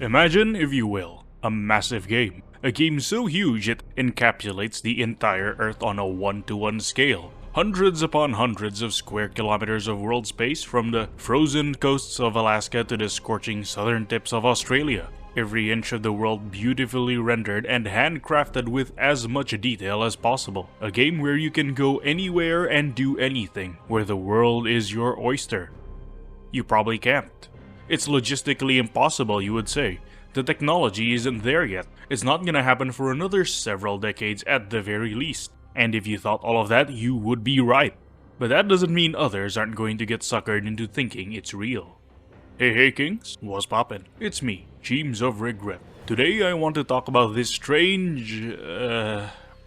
Imagine, if you will, a massive game. A game so huge it encapsulates the entire Earth on a 1-to-1 scale. Hundreds upon hundreds of square kilometers of world space, from the frozen coasts of Alaska to the scorching southern tips of Australia. Every inch of the world beautifully rendered and handcrafted with as much detail as possible. A game where you can go anywhere and do anything, where the world is your oyster. You probably can't. It's logistically impossible, you would say. The technology isn't there yet. It's not gonna happen for another several decades at the very least. And if you thought all of that, you would be right. But that doesn't mean others aren't going to get suckered into thinking it's real. Hey Kings, what's poppin'? It's me, James of Regret. Today I want to talk about this strange,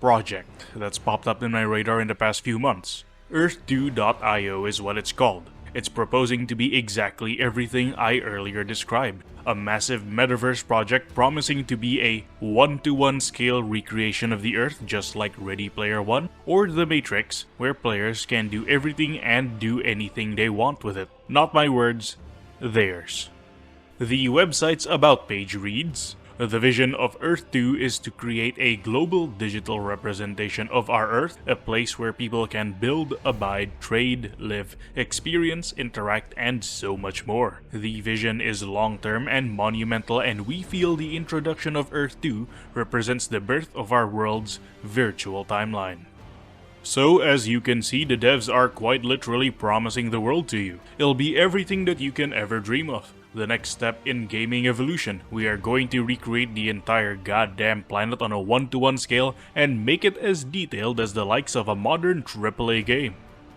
project that's popped up in my radar in the past few months. Earth2.io is what it's called. It's proposing to be exactly everything I earlier described. A massive Metaverse project promising to be a 1-to-1 scale recreation of the Earth, just like Ready Player One or The Matrix, where players can do everything and do anything they want with it. Not my words, theirs. The website's about page reads, "The vision of Earth 2 is to create a global digital representation of our Earth, a place where people can build, abide, trade, live, experience, interact, and so much more. The vision is long-term and monumental, and we feel the introduction of Earth 2 represents the birth of our world's virtual timeline." So, as you can see, the devs are quite literally promising the world to you. It'll be everything that you can ever dream of. The next step in gaming evolution. We are going to recreate the entire goddamn planet on a 1-to-1 scale and make it as detailed as the likes of a modern AAA game.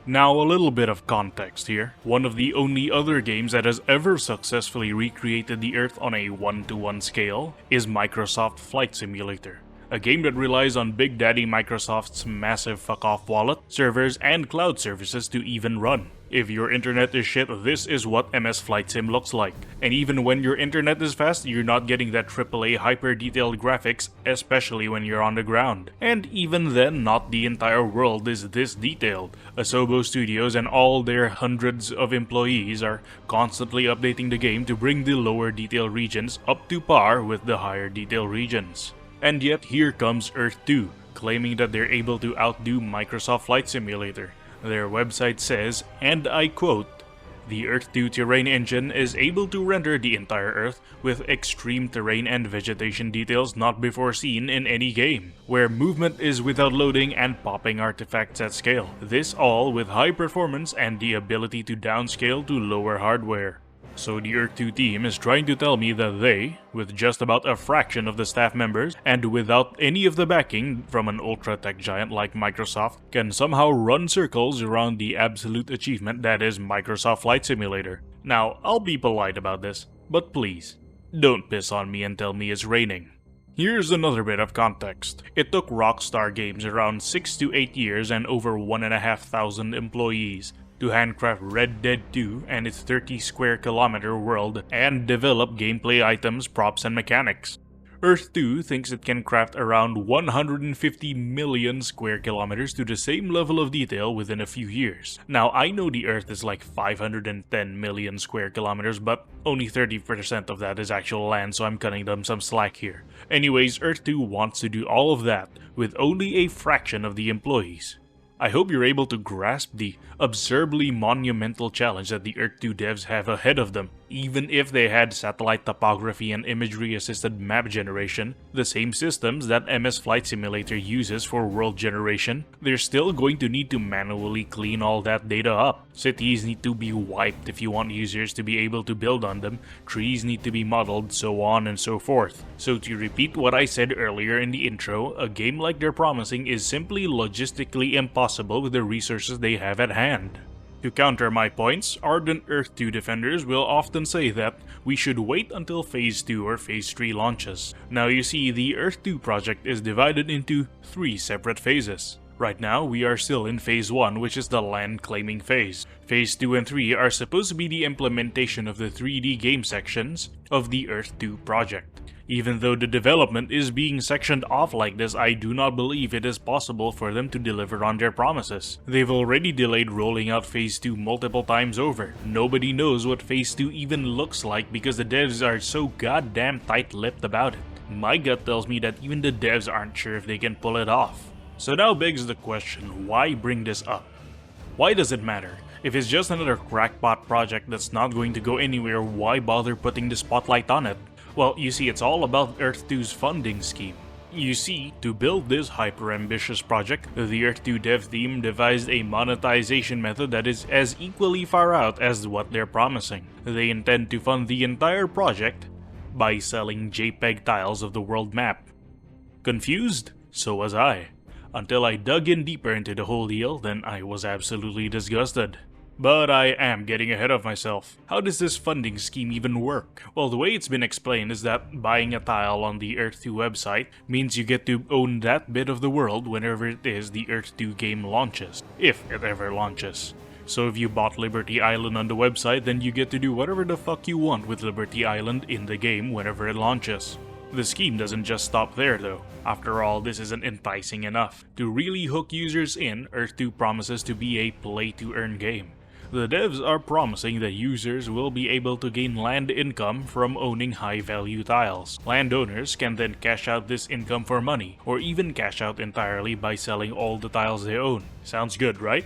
Now, a little bit of context here. One of the only other games that has ever successfully recreated the Earth on a 1-to-1 scale is Microsoft Flight Simulator. A game that relies on Big Daddy Microsoft's massive fuck-off wallet, servers, and cloud services to even run. If your internet is shit, this is what MS Flight Sim looks like. And even when your internet is fast, you're not getting that AAA hyper-detailed graphics, especially when you're on the ground. And even then, not the entire world is this detailed. Asobo Studios and all their hundreds of employees are constantly updating the game to bring the lower detail regions up to par with the higher detail regions. And yet here comes Earth 2, claiming that they're able to outdo Microsoft Flight Simulator. Their website says, and I quote, "The Earth 2 terrain engine is able to render the entire Earth with extreme terrain and vegetation details not before seen in any game, where movement is without loading and popping artifacts at scale. This all with high performance and the ability to downscale to lower hardware." So the Earth 2 team is trying to tell me that they, with just about a fraction of the staff members and without any of the backing from an ultra-tech giant like Microsoft, can somehow run circles around the absolute achievement that is Microsoft Flight Simulator. Now, I'll be polite about this, but please, don't piss on me and tell me it's raining. Here's another bit of context. It took Rockstar Games around 6 to 8 years and over 1,500 employees to handcraft Red Dead 2 and its 30 square kilometer world and develop gameplay items, props, and mechanics. Earth 2 thinks it can craft around 150 million square kilometers to the same level of detail within a few years. Now, I know the Earth is like 510 million square kilometers, but only 30% of that is actual land, so I'm cutting them some slack here. Anyways, Earth 2 wants to do all of that with only a fraction of the employees. I hope you're able to grasp the absurdly monumental challenge that the Earth 2 devs have ahead of them. Even if they had satellite topography and imagery-assisted map generation, the same systems that MS Flight Simulator uses for world generation, they're still going to need to manually clean all that data up. Cities need to be wiped if you want users to be able to build on them, trees need to be modeled, so on and so forth. So to repeat what I said earlier in the intro, a game like they're promising is simply logistically impossible with the resources they have at hand. To counter my points, ardent Earth 2 defenders will often say that we should wait until Phase 2 or Phase 3 launches. Now you see, the Earth 2 project is divided into 3 separate phases. Right now, we are still in Phase 1, which is the land claiming phase. Phase 2 and 3 are supposed to be the implementation of the 3D game sections of the Earth 2 project. Even though the development is being sectioned off like this, I do not believe it is possible for them to deliver on their promises. They've already delayed rolling out Phase 2 multiple times over. Nobody knows what Phase 2 even looks like because the devs are so goddamn tight-lipped about it. My gut tells me that even the devs aren't sure if they can pull it off. So now begs the question, why bring this up? Why does it matter? If it's just another crackpot project that's not going to go anywhere, why bother putting the spotlight on it? Well, you see, it's all about Earth 2's funding scheme. You see, to build this hyper-ambitious project, the Earth 2 dev team devised a monetization method that is as equally far out as what they're promising. They intend to fund the entire project by selling JPEG tiles of the world map. Confused? So was I. Until I dug in deeper into the whole deal, then I was absolutely disgusted. But I am getting ahead of myself. How does this funding scheme even work? Well, the way it's been explained is that buying a tile on the Earth 2 website means you get to own that bit of the world whenever it is the Earth 2 game launches, if it ever launches. So if you bought Liberty Island on the website, then you get to do whatever the fuck you want with Liberty Island in the game whenever it launches. The scheme doesn't just stop there though. After all, this isn't enticing enough. To really hook users in, Earth 2 promises to be a play-to-earn game. The devs are promising that users will be able to gain land income from owning high-value tiles. Landowners can then cash out this income for money, or even cash out entirely by selling all the tiles they own. Sounds good, right?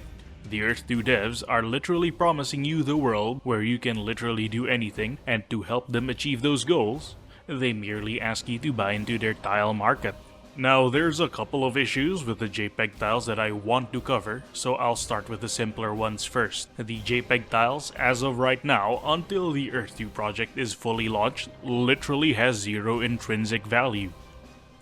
The Earth 2 devs are literally promising you the world where you can literally do anything, and to help them achieve those goals, they merely ask you to buy into their tile market. Now, there's a couple of issues with the JPEG tiles that I want to cover, so I'll start with the simpler ones first. The JPEG tiles, as of right now, until the Earth 2 project is fully launched, literally has zero intrinsic value.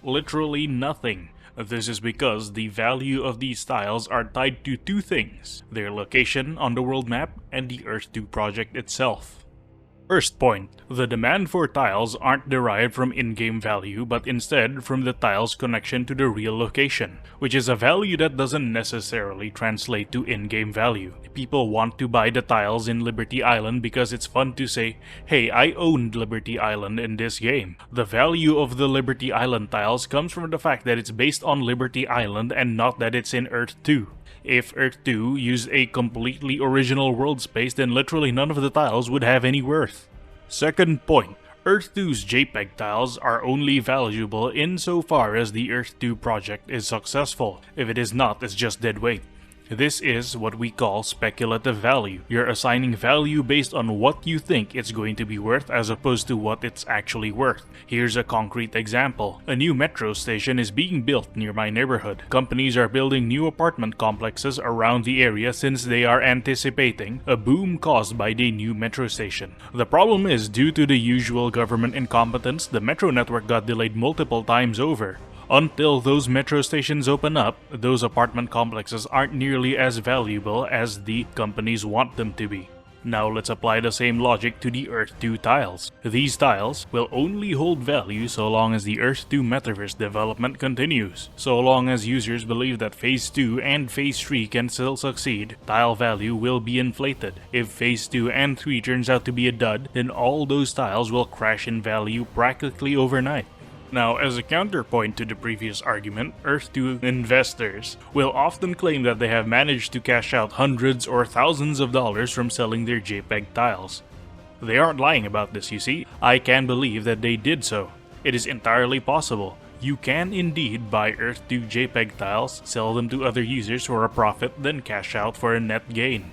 Literally nothing. This is because the value of these tiles are tied to two things: their location on the world map and the Earth 2 project itself. First point, the demand for tiles aren't derived from in-game value, but instead from the tile's connection to the real location, which is a value that doesn't necessarily translate to in-game value. People want to buy the tiles in Liberty Island because it's fun to say, hey, I owned Liberty Island in this game. The value of the Liberty Island tiles comes from the fact that it's based on Liberty Island and not that it's in Earth 2. If Earth 2 used a completely original world space, then literally none of the tiles would have any worth. Second point, Earth 2's JPEG tiles are only valuable insofar as the Earth 2 project is successful. If it is not, it's just dead weight. This is what we call speculative value. You're assigning value based on what you think it's going to be worth as opposed to what it's actually worth. Here's a concrete example. A new metro station is being built near my neighborhood. Companies are building new apartment complexes around the area since they are anticipating a boom caused by the new metro station. The problem is, due to the usual government incompetence, the metro network got delayed multiple times over. Until those metro stations open up, those apartment complexes aren't nearly as valuable as the companies want them to be. Now let's apply the same logic to the Earth 2 tiles. These tiles will only hold value so long as the Earth 2 Metaverse development continues. So long as users believe that Phase 2 and Phase 3 can still succeed, tile value will be inflated. If Phase 2 and 3 turns out to be a dud, then all those tiles will crash in value practically overnight. Now, as a counterpoint to the previous argument, Earth 2 investors will often claim that they have managed to cash out hundreds or thousands of dollars from selling their JPEG tiles. They aren't lying about this, you see. I can believe that they did so. It is entirely possible. You can indeed buy Earth 2 JPEG tiles, sell them to other users for a profit, then cash out for a net gain.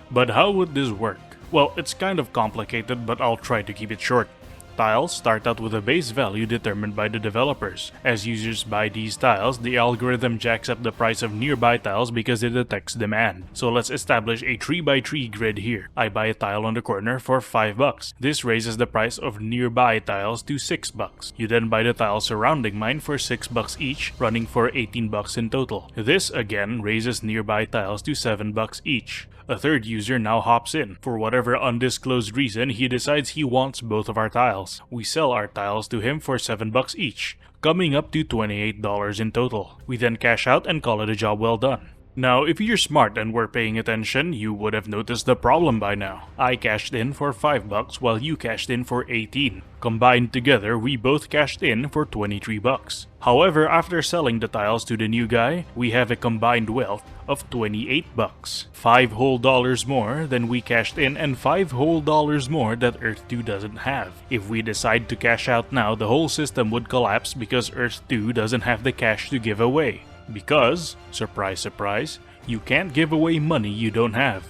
But how would this work? Well, it's kind of complicated, but I'll try to keep it short. Tiles start out with a base value determined by the developers. As users buy these tiles, the algorithm jacks up the price of nearby tiles because it detects demand. So let's establish a 3x3 grid here. I buy a tile on the corner for $5. This raises the price of nearby tiles to $6. You then buy the tiles surrounding mine for $6 each, running for $18 in total. This again raises nearby tiles to $7 each. A third user now hops in. For whatever undisclosed reason, he decides he wants both of our tiles. We sell our tiles to him for $7 each, coming up to $28 in total. We then cash out and call it a job well done. Now, if you're smart and were paying attention, you would have noticed the problem by now. I cashed in for $5 while you cashed in for 18. Combined together, we both cashed in for $23. However, after selling the tiles to the new guy, we have a combined wealth of $28. $5 whole more than we cashed in and $5 whole more that Earth 2 doesn't have. If we decide to cash out now, the whole system would collapse because Earth 2 doesn't have the cash to give away. Because, surprise surprise, you can't give away money you don't have.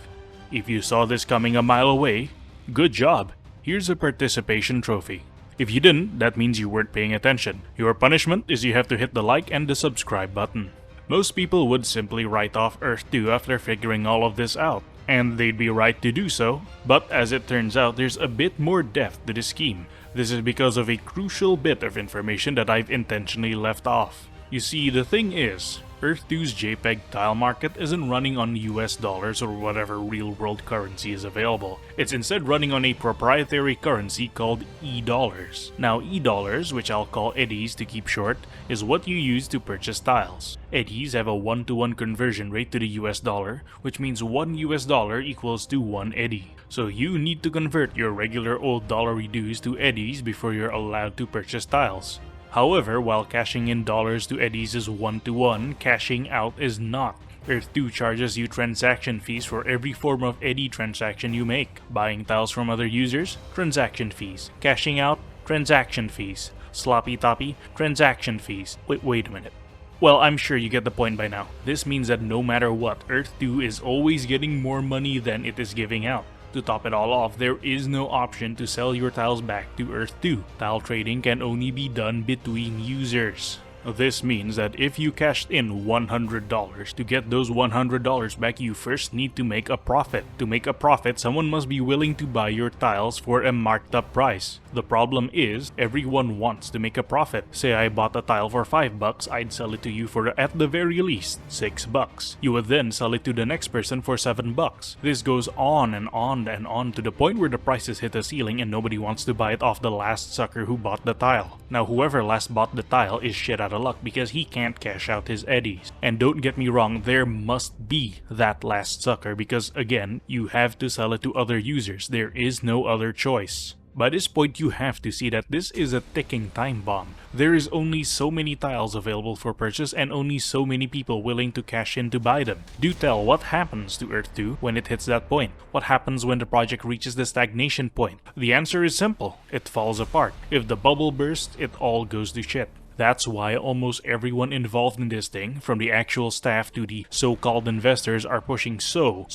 If you saw this coming a mile away, good job. Here's a participation trophy. If you didn't, that means you weren't paying attention. Your punishment is you have to hit the like and the subscribe button. Most people would simply write off Earth 2 after figuring all of this out, and they'd be right to do so, but as it turns out, there's a bit more depth to the scheme. This is because of a crucial bit of information that I've intentionally left off. You see, the thing is, Earth 2's JPEG tile market isn't running on US dollars or whatever real-world currency is available. It's instead running on a proprietary currency called e-dollars. Now, e-dollars, which I'll call eddies to keep short, is what you use to purchase tiles. Eddies have a 1-to-1 conversion rate to the US dollar, which means 1 US dollar equals to 1 eddy. So you need to convert your regular old dollary dues to eddies before you're allowed to purchase tiles. However, while cashing in dollars to eddies is 1-to-1, cashing out is not. Earth 2 charges you transaction fees for every form of eddy transaction you make. Buying tiles from other users, transaction fees. Cashing out, transaction fees. Sloppy toppy, transaction fees. Wait a minute. Well, I'm sure you get the point by now. This means that no matter what, Earth 2 is always getting more money than it is giving out. To top it all off, there is no option to sell your tiles back to Earth 2. Tile trading can only be done between users. This means that if you cashed in $100, to get those $100 back, you first need to make a profit. To make a profit, someone must be willing to buy your tiles for a marked up price. The problem is, everyone wants to make a profit. Say I bought a tile for $5, I'd sell it to you for at the very least $6. You would then sell it to the next person for $7. This goes on and on and on to the point where the prices hit a ceiling and nobody wants to buy it off the last sucker who bought the tile. Now whoever last bought the tile is shit out of luck because he can't cash out his eddies. And don't get me wrong, there must be that last sucker because again, you have to sell it to other users. There is no other choice. By this point, you have to see that this is a ticking time bomb. There is only so many tiles available for purchase and only so many people willing to cash in to buy them. Do tell, what happens to Earth 2 when it hits that point? What happens when the project reaches the stagnation point? The answer is simple. It falls apart. If the bubble bursts, it all goes to shit. That's why almost everyone involved in this thing, from the actual staff to the so-called investors, are pushing so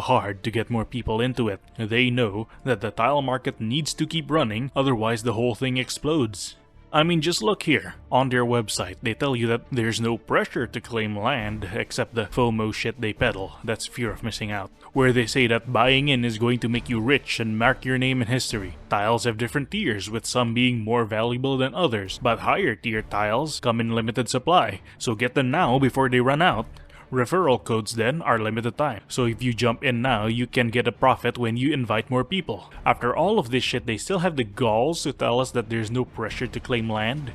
hard to get more people into it. They know that the tile market needs to keep running, otherwise the whole thing explodes. I mean, just look here. On their website, they tell you that there's no pressure to claim land, except the FOMO shit they peddle. That's fear of missing out. Where they say that buying in is going to make you rich and mark your name in history. Tiles have different tiers, with some being more valuable than others, but higher tier tiles come in limited supply, so get them now before they run out. Referral codes then are limited time, so if you jump in now, you can get a profit when you invite more people. After all of this shit, they still have the galls to tell us that there's no pressure to claim land?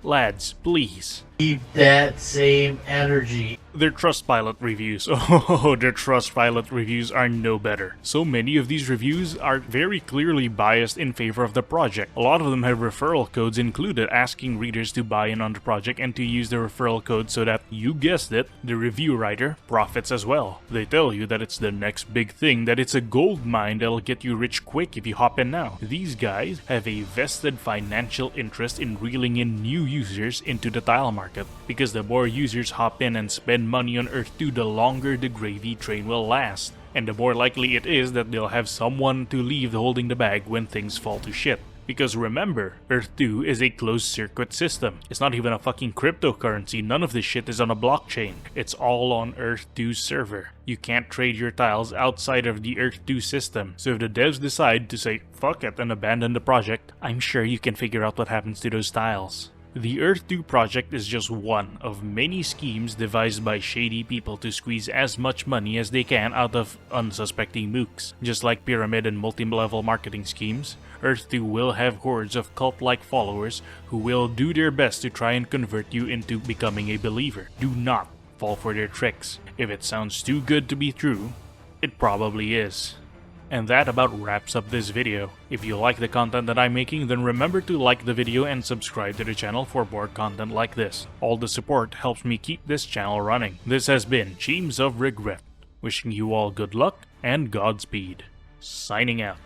Lads, please. Keep that same energy. Their Trustpilot reviews. Oh, their Trustpilot reviews are no better. So many of these reviews are very clearly biased in favor of the project. A lot of them have referral codes included, asking readers to buy in on the project and to use the referral code so that, you guessed it, the review writer profits as well. They tell you that it's the next big thing, that it's a gold mine that'll get you rich quick if you hop in now. These guys have a vested financial interest in reeling in new users into the tile market, because the more users hop in and spend money on Earth 2, the longer the gravy train will last, and the more likely it is that they'll have someone to leave holding the bag when things fall to shit. Because remember, Earth 2 is a closed circuit system. It's not even a fucking cryptocurrency. None of this shit is on a blockchain. It's all on Earth 2's server. You can't trade your tiles outside of the Earth 2 system. So if the devs decide to say fuck it and abandon the project, I'm sure you can figure out what happens to those tiles. The Earth 2 project is just one of many schemes devised by shady people to squeeze as much money as they can out of unsuspecting mooks. Just like pyramid and multi-level marketing schemes, Earth 2 will have hordes of cult-like followers who will do their best to try and convert you into becoming a believer. Do not fall for their tricks. If it sounds too good to be true, it probably is. And that about wraps up this video. If you like the content that I'm making, then remember to like the video and subscribe to the channel for more content like this. All the support helps me keep this channel running. This has been Teams of Regret, wishing you all good luck and Godspeed. Signing out.